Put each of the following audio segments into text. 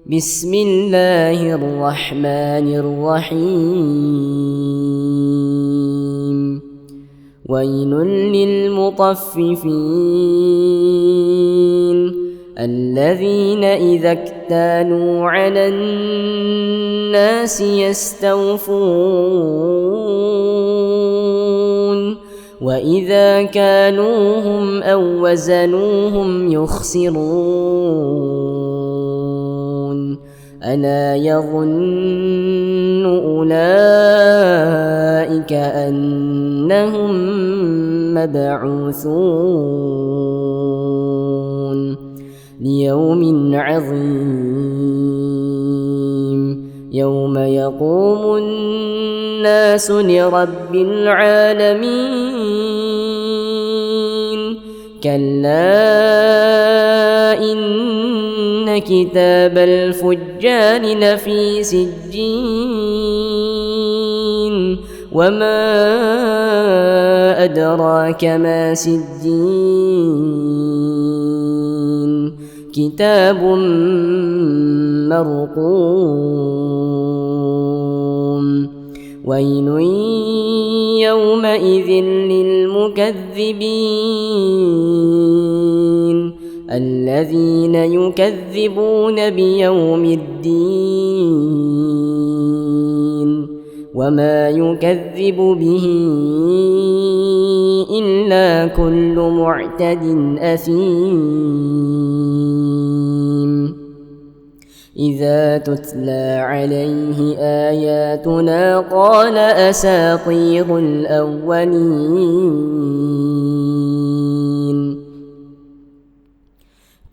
بسم الله الرحمن الرحيم ويل للمطففين الذين إذا اكتالوا على الناس يستوفون وإذا كالوهم أو وزنوهم يخسرون ألا يظن أولئك أنهم مبعوثون ليوم عظيم يوم يقوم الناس لرب العالمين كلا إن كتاب الفجار لفي سجين وما أدراك ما سجين كتاب مرقوم ويل يومئذ للمكذبين الذين يكذبون بيوم الدين وما يكذب به إلا كل معتد أثيم إذا تتلى عليه آياتنا قال أساطير الأولين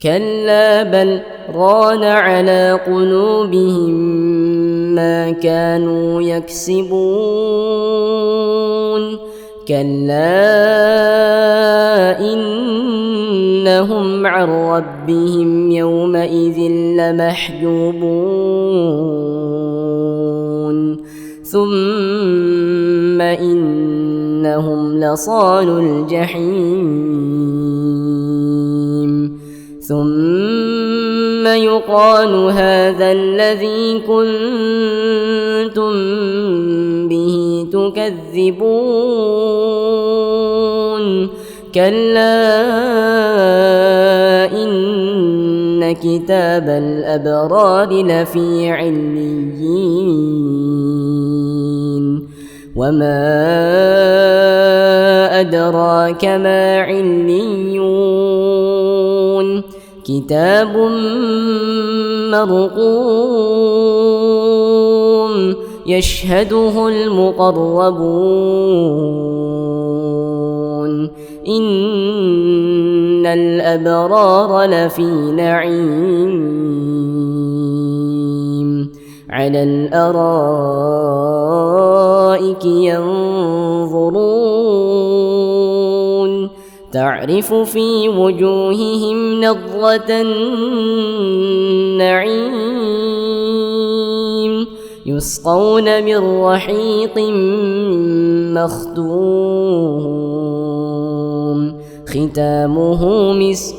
كلا بل ران على قلوبهم ما كانوا يكسبون كلا إنهم عن ربهم يومئذ لمحجوبون ثم إنهم لصالو الجحيم ثم يقال هذا الذي كنتم به تكذبون كلا إن كتاب الأبرار لفي عليين وما أدراك ما عليون كتاب مرقوم يشهده المقربون إن الأبرار لفي نعيم على الأرائك ينظرون تعرف في وجوههم نضرة النعيم يسقون من رحيق مختوم ختامه مسك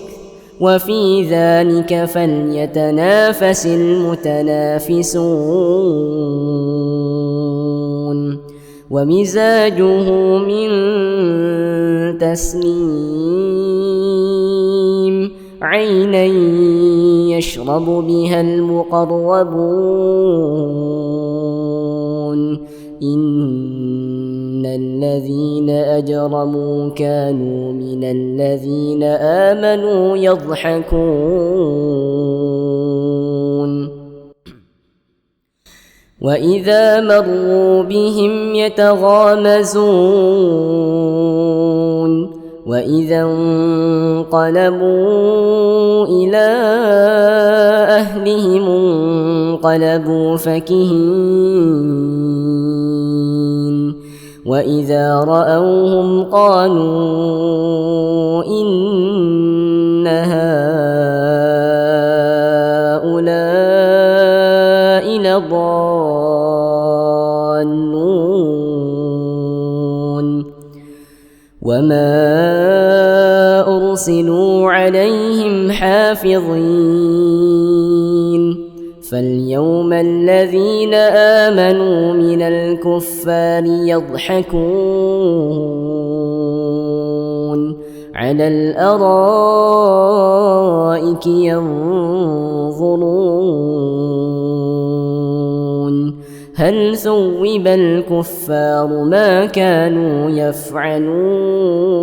وفي ذلك فليتنافس المتنافسون ومزاجه من تسنيم عينا يشرب بها المقربون إن الذين أجرموا كانوا من الذين آمنوا يضحكون وإذا مروا بهم يتغامزون وإذا انقلبوا إلى أهلهم انقلبوا فكهين وإذا رأوهم قالوا إن هؤلاء لضالون وما أرسلوا عليهم حافظين فاليوم الذين آمنوا من الكفار يضحكون على الأرائك ينظرون هل ثوب الكفار ما كانوا يفعلون